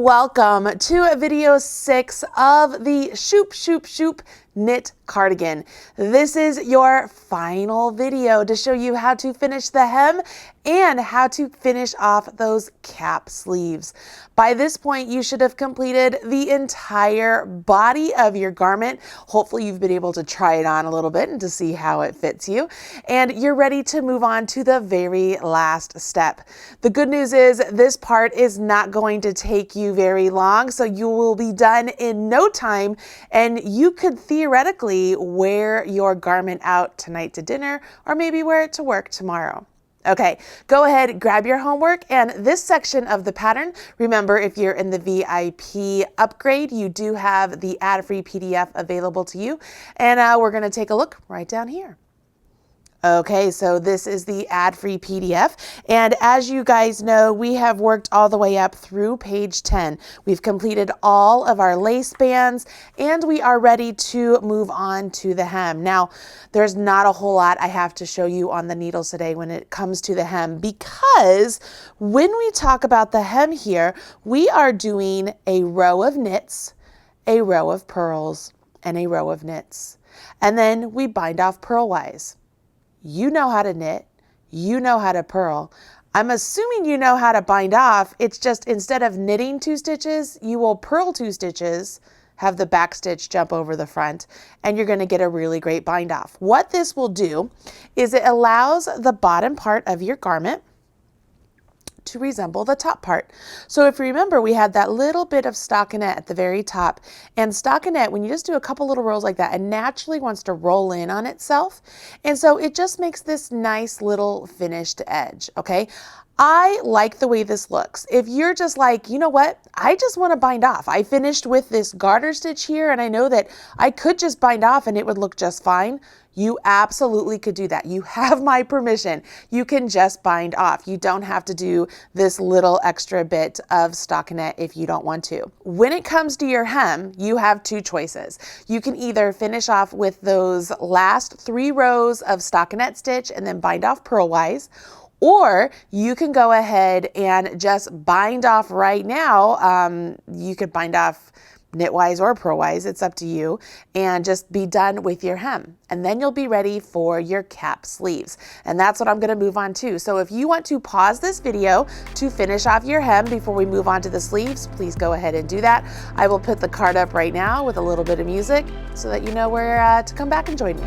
welcome to video 6 of the Shoop Shoop Shoop Knit Cardigan. This is your final video to show you how to finish the hem and how to finish off those cap sleeves. By this point, you should have completed the entire body of your garment. Hopefully you've been able to try it on a little bit and to see how it fits you. And you're ready to move on to the very last step. The good news is this part is not going to take you very long, so you will be done in no time, and you could theoretically wear your garment out tonight to dinner or maybe wear it to work tomorrow. Okay, go ahead, grab your homework, and this section of the pattern, remember if you're in the VIP upgrade, you do have the ad-free PDF available to you, and we're going to take a look right down here. Okay, so this is the ad-free PDF, and as you guys know, we have worked all the way up through page 10. We've completed all of our lace bands, and we are ready to move on to the hem. Now, there's not a whole lot I have to show you on the needles today when it comes to the hem, because when we talk about the hem here, we are doing a row of knits, a row of purls, and a row of knits, and then we bind off purlwise. You know how to knit, you know how to purl. I'm assuming you know how to bind off. It's just instead of knitting 2 stitches, you will purl 2 stitches, have the back stitch jump over the front, and you're going to get a really great bind off. What this will do is it allows the bottom part of your garment to resemble the top part. So if you remember, we had that little bit of stockinette at the very top, and stockinette, when you just do a couple little rows like that, it naturally wants to roll in on itself, and so it just makes this nice little finished edge. Okay, I like the way this looks. If you're just like, you know what, I just want to bind off. I finished with this garter stitch here, and I know that I could just bind off and it would look just fine. You absolutely could do that. You have my permission. You can just bind off. You don't have to do this little extra bit of stockinette if you don't want to. When it comes to your hem, you have 2 choices. You can either finish off with those last 3 rows of stockinette stitch and then bind off purlwise, or you can go ahead and just bind off right now. You could bind off knitwise or purlwise, it's up to you, and just be done with your hem. And then you'll be ready for your cap sleeves. And that's what I'm going to move on to. So if you want to pause this video to finish off your hem before we move on to the sleeves, please go ahead and do that. I will put the card up right now with a little bit of music so that you know where to come back and join me.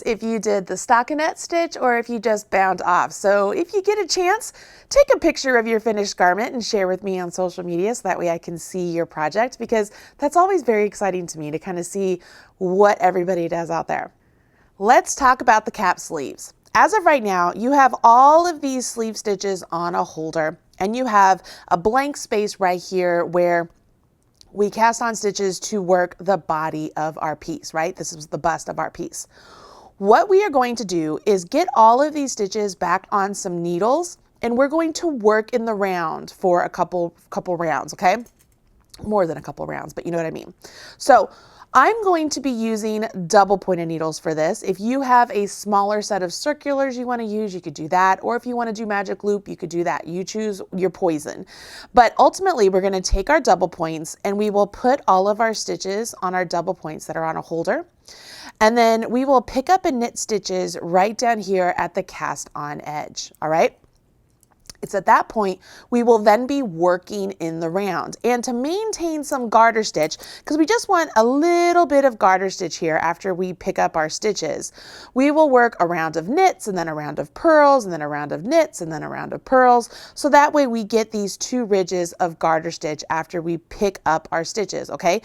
If you did the stockinette stitch or if you just bound off. So if you get a chance, take a picture of your finished garment and share with me on social media so that way I can see your project, because that's always very exciting to me to kind of see what everybody does out there. Let's talk about the cap sleeves. As of right now, you have all of these sleeve stitches on a holder, and you have a blank space right here where we cast on stitches to work the body of our piece, right? This is the bust of our piece. What we are going to do is get all of these stitches back on some needles, and we're going to work in the round for a couple rounds, okay? More than a couple rounds, but you know what I mean. So I'm going to be using double pointed needles for this. If you have a smaller set of circulars you want to use, you could do that. Or if you want to do magic loop, you could do that. You choose your poison. But ultimately, we're going to take our double points and we will put all of our stitches on our double points that are on a holder. And then we will pick up and knit stitches right down here at the cast on edge. All right. It's at that point we will then be working in the round, and to maintain some garter stitch, because we just want a little bit of garter stitch here after we pick up our stitches, we will work a round of knits and then a round of purls and then a round of knits and then a round of purls, so that way we get these 2 ridges of garter stitch after we pick up our stitches. Okay,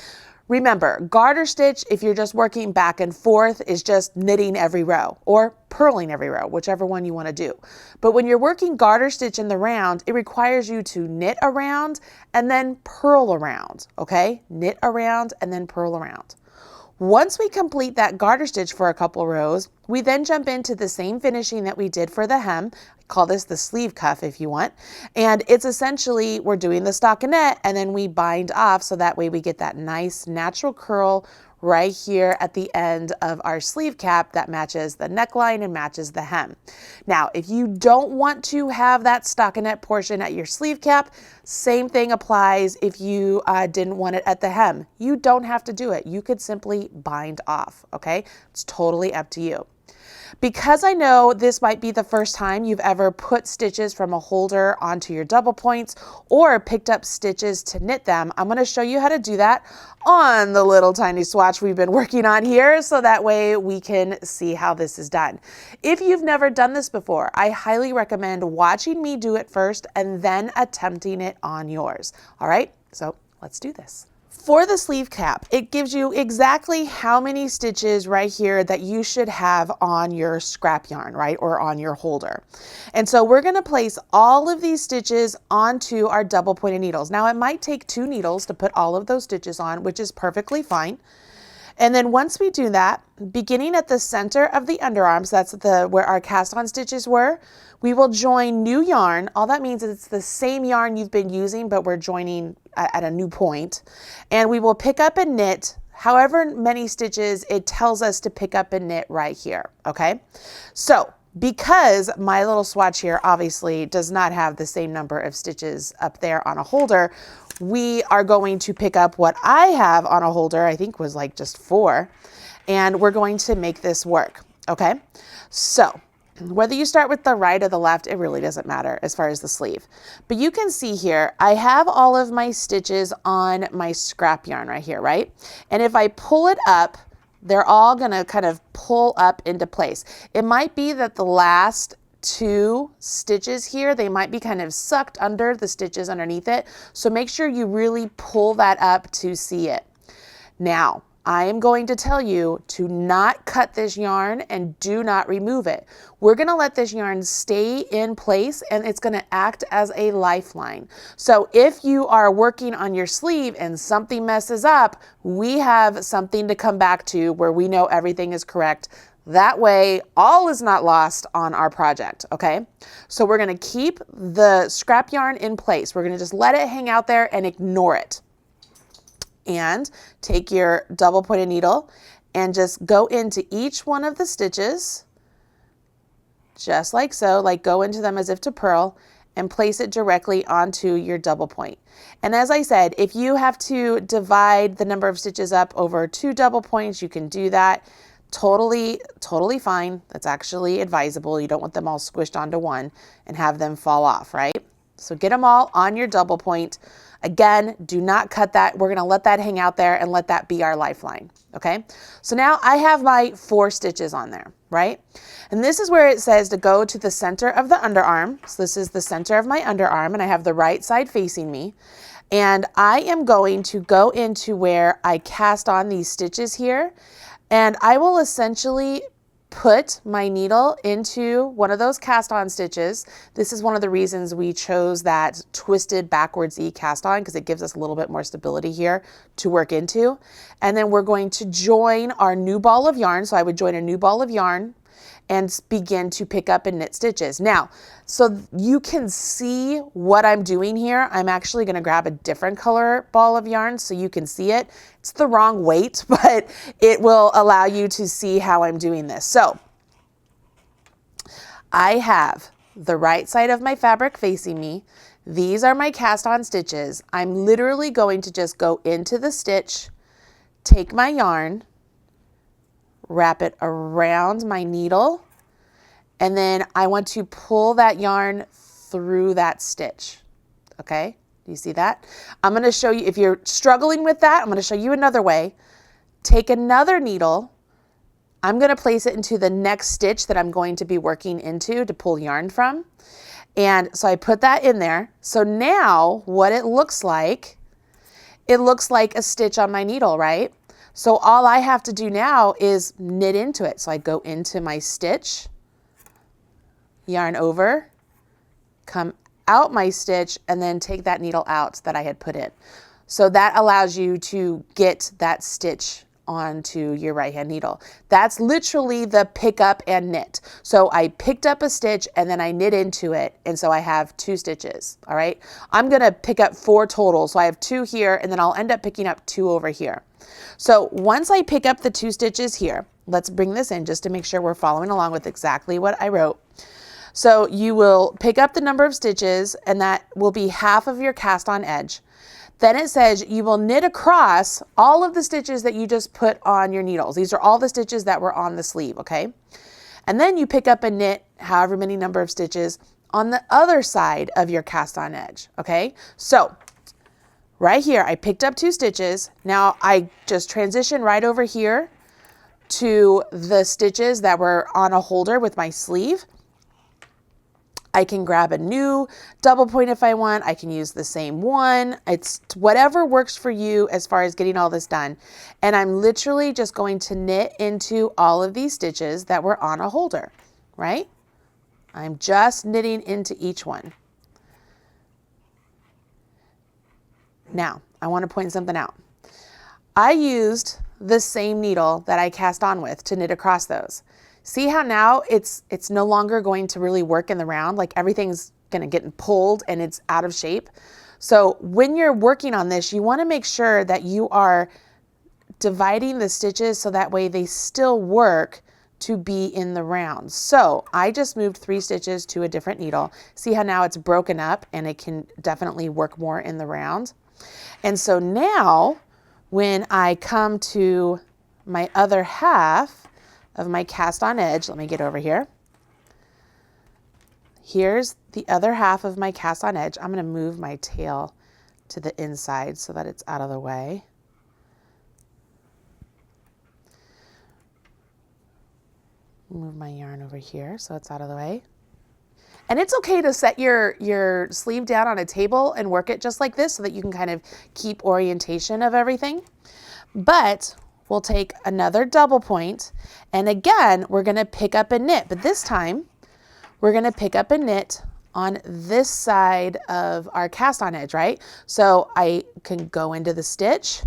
remember, garter stitch, if you're just working back and forth, is just knitting every row or purling every row, whichever one you want to do. But when you're working garter stitch in the round, it requires you to knit around and then purl around, okay? Knit around and then purl around. Once we complete that garter stitch for a couple rows, we then jump into the same finishing that we did for the hem. Call this the sleeve cuff if you want. And it's essentially, we're doing the stockinette and then we bind off so that way we get that nice natural curl right here at the end of our sleeve cap that matches the neckline and matches the hem. Now, if you don't want to have that stockinette portion at your sleeve cap, same thing applies if you didn't want it at the hem. You don't have to do it. You could simply bind off, okay? It's totally up to you. Because I know this might be the first time you've ever put stitches from a holder onto your double points or picked up stitches to knit them, I'm going to show you how to do that on the little tiny swatch we've been working on here, so that way we can see how this is done. If you've never done this before, I highly recommend watching me do it first and then attempting it on yours. All right, so let's do this. For the sleeve cap, it gives you exactly how many stitches right here that you should have on your scrap yarn, right, or on your holder. And so we're going to place all of these stitches onto our double pointed needles. Now it might take 2 needles to put all of those stitches on, which is perfectly fine. And then once we do that, beginning at the center of the underarms, that's where our cast on stitches were, we will join new yarn. All that means is it's the same yarn you've been using, but we're joining at a new point. And we will pick up and knit however many stitches it tells us to pick up and knit right here, okay? So because my little swatch here obviously does not have the same number of stitches up there on a holder, we are going to pick up what I have on a holder, I think was like just 4, and we're going to make this work, okay? So whether you start with the right or the left, it really doesn't matter as far as the sleeve. But you can see here, I have all of my stitches on my scrap yarn right here, right? And if I pull it up, they're all gonna kind of pull up into place. It might be that the last 2 stitches here, they might be kind of sucked under the stitches underneath it. So make sure you really pull that up to see it. Now, I am going to tell you to not cut this yarn and do not remove it. We're going to let this yarn stay in place and it's going to act as a lifeline. So if you are working on your sleeve and something messes up, we have something to come back to where we know everything is correct. That way, all is not lost on our project, okay? So we're going to keep the scrap yarn in place. We're going to just let it hang out there and ignore it. And take your double pointed needle and just go into each one of the stitches, just like so, like go into them as if to purl, and place it directly onto your double point. And as I said, if you have to divide the number of stitches up over 2 double points, you can do that. Totally fine. That's actually advisable. You don't want them all squished onto one and have them fall off, right? So get them all on your double point. Again, do not cut that. We're going to let that hang out there and let that be our lifeline. Okay. So now I have my 4 stitches on there, right? And this is where it says to go to the center of the underarm. So this is the center of my underarm and I have the right side facing me. And I am going to go into where I cast on these stitches here. And I will essentially put my needle into one of those cast on stitches. This is one of the reasons we chose that twisted backwards E cast on, because it gives us a little bit more stability here to work into. And then we're going to join our new ball of yarn. So I would join a new ball of yarn and begin to pick up and knit stitches. Now, so you can see what I'm doing here, I'm actually going to grab a different color ball of yarn so you can see it. It's the wrong weight, but it will allow you to see how I'm doing this. So I have the right side of my fabric facing me. These are my cast on stitches. I'm literally going to just go into the stitch, take my yarn, wrap it around my needle, and then I want to pull that yarn through that stitch. Okay, do you see that? I'm going to show you, if you're struggling with that, I'm going to show you another way. Take another needle. I'm going to place it into the next stitch that I'm going to be working into to pull yarn from. And so I put that in there. So now what it looks like a stitch on my needle, right? So all I have to do now is knit into it. So I go into my stitch, yarn over, come out my stitch, and then take that needle out that I had put in. So that allows you to get that stitch onto your right hand needle. That's literally the pick up and knit. So I picked up a stitch and then I knit into it. And so I have 2 stitches. All right. I'm going to pick up 4 total. So I have 2 here and then I'll end up picking up 2 over here. So once I pick up the 2 stitches here, let's bring this in just to make sure we're following along with exactly what I wrote. So you will pick up the number of stitches and that will be half of your cast on edge. Then it says you will knit across all of the stitches that you just put on your needles. These are all the stitches that were on the sleeve, okay? And then you pick up and knit however many number of stitches on the other side of your cast on edge, okay? So right here, I picked up 2 stitches. Now I just transition right over here to the stitches that were on a holder with my sleeve. I can grab a new double point if I want. I can use the same one. It's whatever works for you as far as getting all this done. And I'm literally just going to knit into all of these stitches that were on a holder, right? I'm just knitting into each one. Now, I want to point something out. I used the same needle that I cast on with to knit across those. See how now it's no longer going to really work in the round, like everything's going to get pulled and it's out of shape. So when you're working on this, you want to make sure that you are dividing the stitches so that way they still work to be in the round. So I just moved 3 stitches to a different needle. See how now it's broken up and it can definitely work more in the round. And so now when I come to my other half of my cast on edge, let me get over here. Here's the other half of my cast on edge. I'm going to move my tail to the inside so that it's out of the way. Move my yarn over here so it's out of the way. And it's okay to set your sleeve down on a table and work it just like this so that you can kind of keep orientation of everything. But we'll take another double point, and again, we're going to pick up and knit, but this time we're going to pick up and knit on this side of our cast on edge, right? So I can go into the stitch,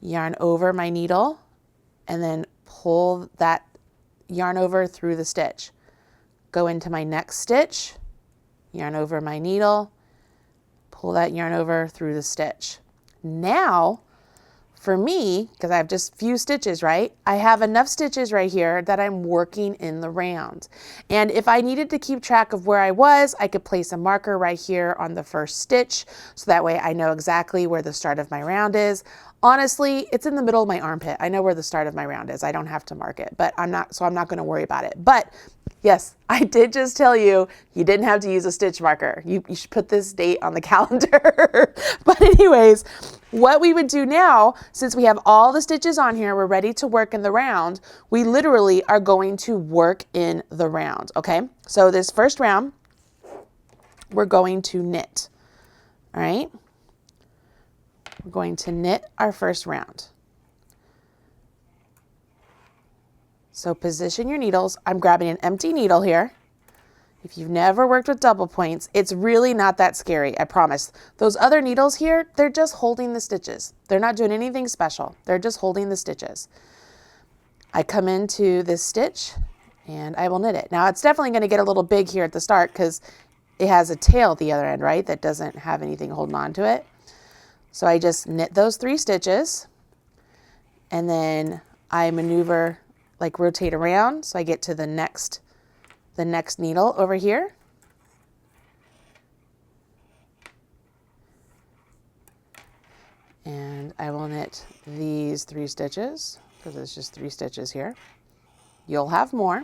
yarn over my needle, and then pull that yarn over through the stitch. Go into my next stitch, yarn over my needle, pull that yarn over through the stitch. Now, for me, because I have just few stitches, right? I have enough stitches right here that I'm working in the round. And if I needed to keep track of where I was, I could place a marker right here on the first stitch. So that way I know exactly where the start of my round is. Honestly, it's in the middle of my armpit. I know where the start of my round is. I don't have to mark it, but I'm not going to worry about it. But yes, I did just tell you, you didn't have to use a stitch marker. You should put this date on the calendar. But anyways, what we would do now, since we have all the stitches on here, we're ready to work in the round, we literally are going to work in the round, okay? So this first round, we're going to knit, all right? We're going to knit our first round. So position your needles. I'm grabbing an empty needle here. If you've never worked with double points, it's really not that scary, I promise. Those other needles here, they're just holding the stitches. They're not doing anything special. They're just holding the stitches. I come into this stitch and I will knit it. Now it's definitely going to get a little big here at the start because it has a tail at the other end, right? That doesn't have anything holding on to it. So I just knit those 3 stitches and then I maneuver, like rotate around. So I get to the next needle over here. And I will knit these 3 stitches because there's just 3 stitches here. You'll have more.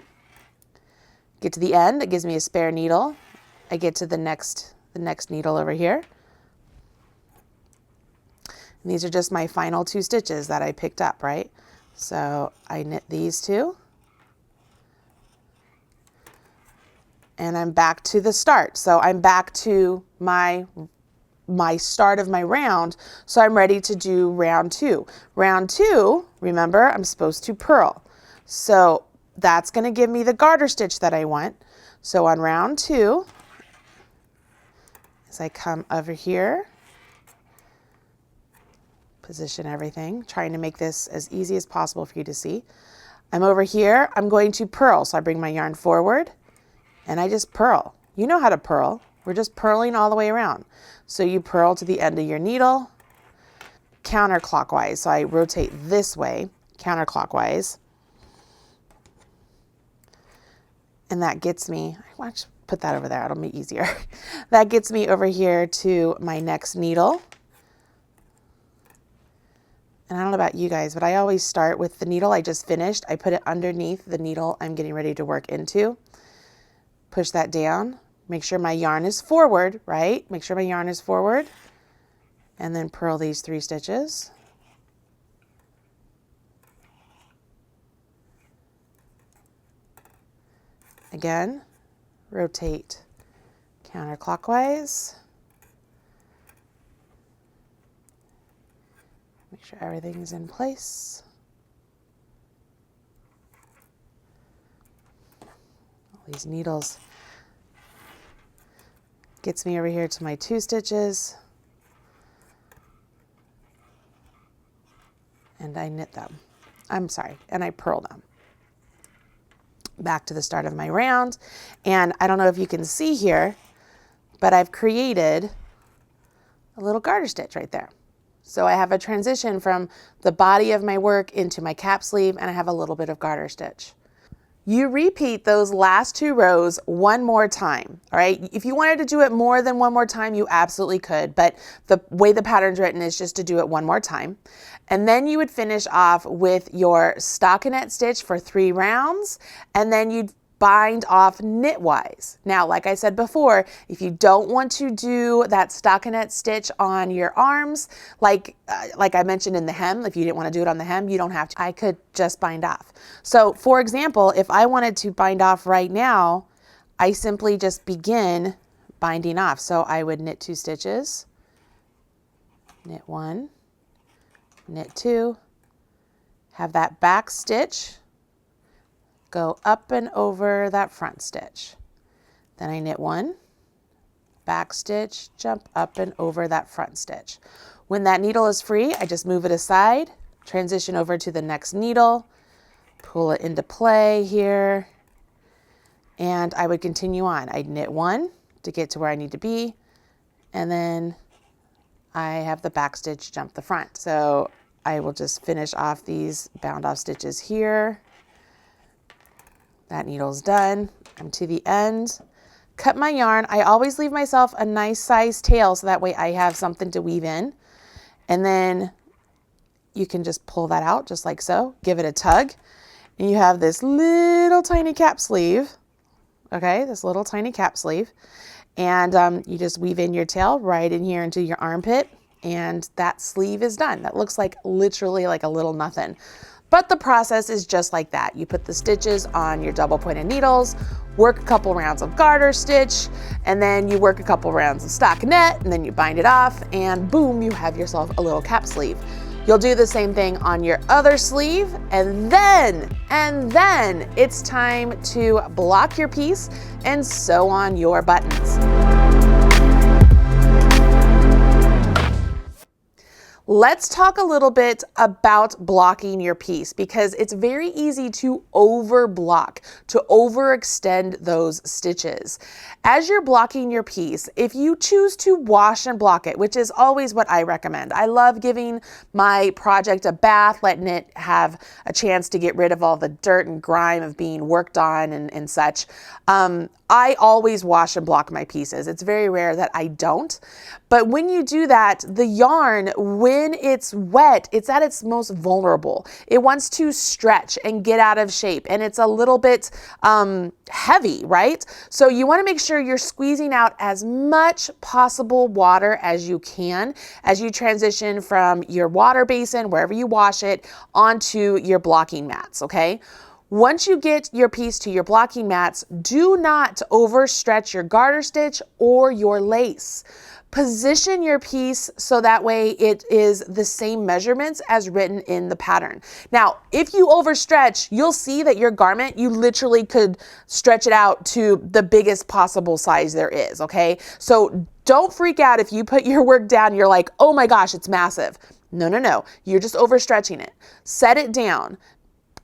Get to the end, it gives me a spare needle. I get to the next needle over here. And these are just my final 2 stitches that I picked up, right? So I knit these 2. And I'm back to the start. So I'm back to my start of my round. So I'm ready to do round 2. Round 2, remember, I'm supposed to purl. So that's going to give me the garter stitch that I want. So on round 2, as I come over here, Position everything, trying to make this as easy as possible for you to see. I'm over here, I'm going to purl. So I bring my yarn forward and I just purl. You know how to purl. We're just purling all the way around. So you purl to the end of your needle, counterclockwise. So I rotate this way, counterclockwise. And that gets me, why don't you put that over there, it'll be easier. That gets me over here to my next needle. And I don't know about you guys, but I always start with the needle I just finished. I put it underneath the needle I'm getting ready to work into. Push that down. Make sure my yarn is forward, right? Make sure my yarn is forward. And then purl these 3 stitches. Again, rotate counterclockwise. Make sure everything is in place. All these needles gets me over here to my 2 stitches. And I knit them. I'm sorry, and I purl them. Back to the start of my round. And I don't know if you can see here, but I've created a little garter stitch right there. So I have a transition from the body of my work into my cap sleeve, and I have a little bit of garter stitch. You repeat those last 2 rows one more time, all right? If you wanted to do it more than one more time, you absolutely could, but the way the pattern's written is just to do it one more time. And then you would finish off with your stockinette stitch for 3 rounds, and then you'd bind off knitwise. Now, like I said before, if you don't want to do that stockinette stitch on your arms, like I mentioned in the hem, if you didn't want to do it on the hem, you don't have to. I could just bind off. So for example, if I wanted to bind off right now, I simply just begin binding off. So I would knit 2 stitches, knit 1, knit 2, have that back stitch go up and over that front stitch. Then I knit 1, back stitch, jump up and over that front stitch. When that needle is free, I just move it aside, transition over to the next needle, pull it into play here, and I would continue on. I'd knit 1 to get to where I need to be, and then I have the back stitch jump the front. So I will just finish off these bound off stitches here. That needle's done. I'm to the end. Cut my yarn. I always leave myself a nice size tail so that way I have something to weave in. And then you can just pull that out just like so. Give it a tug. And you have this little tiny cap sleeve. Okay, this little tiny cap sleeve. And you just weave in your tail right in here into your armpit. And that sleeve is done. That looks like literally like a little nothing. But the process is just like that. You put the stitches on your double pointed needles, work a couple rounds of garter stitch, and then you work a couple rounds of stockinette, and then you bind it off, and boom, you have yourself a little cap sleeve. You'll do the same thing on your other sleeve, and then it's time to block your piece and sew on your buttons. Let's talk a little bit about blocking your piece, because it's very easy to over block, to overextend those stitches. As you're blocking your piece, if you choose to wash and block it, which is always what I recommend. I love giving my project a bath, letting it have a chance to get rid of all the dirt and grime of being worked on and such. I always wash and block my pieces. It's very rare that I don't. But when you do that, the yarn, when it's wet, it's at its most vulnerable. It wants to stretch and get out of shape, and it's a little bit heavy, right? So you want to make sure you're squeezing out as much possible water as you can as you transition from your water basin, wherever you wash it, onto your blocking mats, okay? Once you get your piece to your blocking mats, do not overstretch your garter stitch or your lace. Position your piece so that way it is the same measurements as written in the pattern. Now, if you overstretch, you'll see that your garment, you literally could stretch it out to the biggest possible size there is, okay? So don't freak out if you put your work down, you're like, oh my gosh, it's massive. No, no, no. You're just overstretching it. Set it down.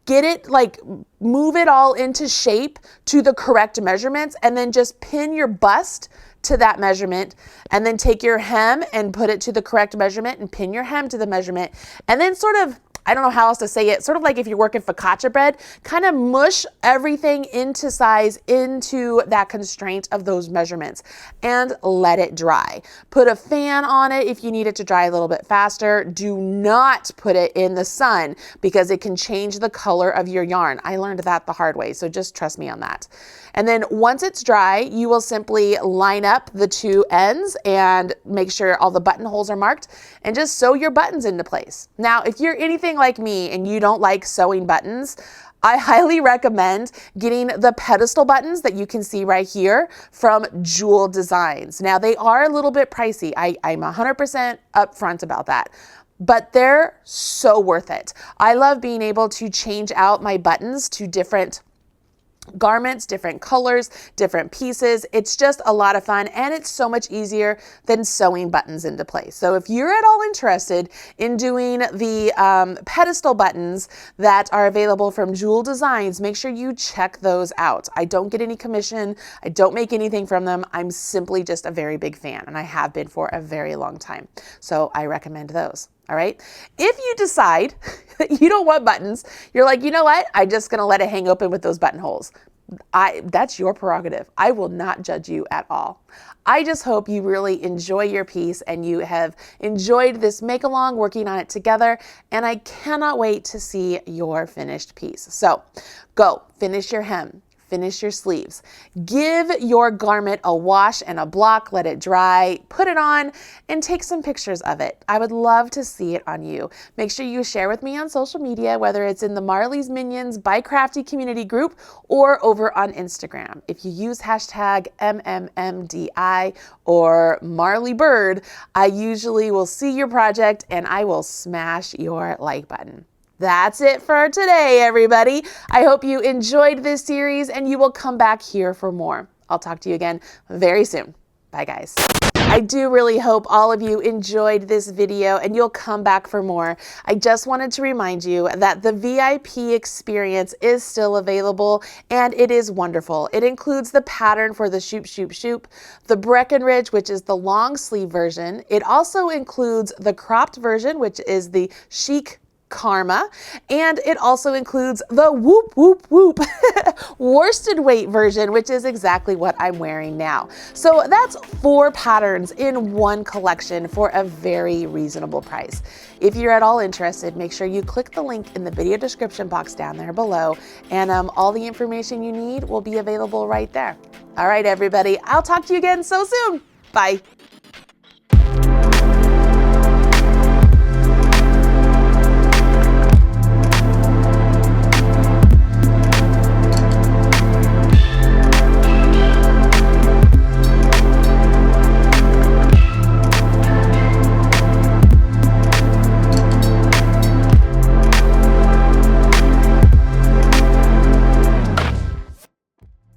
Get it, like, move it all into shape to the correct measurements, and then just pin your bust to that measurement, and then take your hem and put it to the correct measurement and pin your hem to the measurement, and then sort of, I don't know how else to say it, sort of like if you're working focaccia bread, kind of mush everything into size into that constraint of those measurements and let it dry. Put a fan on it if you need it to dry a little bit faster. Do not put it in the sun because it can change the color of your yarn. I learned that the hard way, so just trust me on that. And then once it's dry, you will simply line up the two ends and make sure all the buttonholes are marked and just sew your buttons into place. Now, if you're anything like me and you don't like sewing buttons, I highly recommend getting the pedestal buttons that you can see right here from Jewel Designs. Now, they are a little bit pricey. I'm 100% upfront about that, but they're so worth it. I love being able to change out my buttons to different garments, different colors, different pieces. It's just a lot of fun, and it's so much easier than sewing buttons into place. So if you're at all interested in doing the pedestal buttons that are available from Jewel Designs, make sure you check those out. I don't get any commission. I don't make anything from them. I'm simply just a very big fan, and I have been for a very long time. So I recommend those. All right. If you decide that you don't want buttons, you're like, you know what? I'm just going to let it hang open with those buttonholes. That's your prerogative. I will not judge you at all. I just hope you really enjoy your piece and you have enjoyed this make along, working on it together. And I cannot wait to see your finished piece. So go finish your hem. Finish your sleeves. Give your garment a wash and a block, let it dry, put it on, and take some pictures of it. I would love to see it on you. Make sure you share with me on social media, whether it's in the Marley's Minions by Crafty community group or over on Instagram. If you use hashtag MMMDI or Marley Bird, I usually will see your project and I will smash your like button. That's it for today, everybody. I hope you enjoyed this series and you will come back here for more. I'll talk to you again very soon. Bye, guys. I do really hope all of you enjoyed this video and you'll come back for more. I just wanted to remind you that the VIP experience is still available and it is wonderful. It includes the pattern for the Shoop Shoop Shoop, the Breckenridge, which is the long sleeve version. It also includes the cropped version, which is the chic Karma, and it also includes the whoop whoop whoop worsted weight version, which is exactly what I'm wearing now. So that's 4 patterns in one collection for a very reasonable price. If you're at all interested, make sure you click the link in the video description box down there below, and all the information you need will be available right there. All right, everybody, I'll talk to you again so soon. Bye.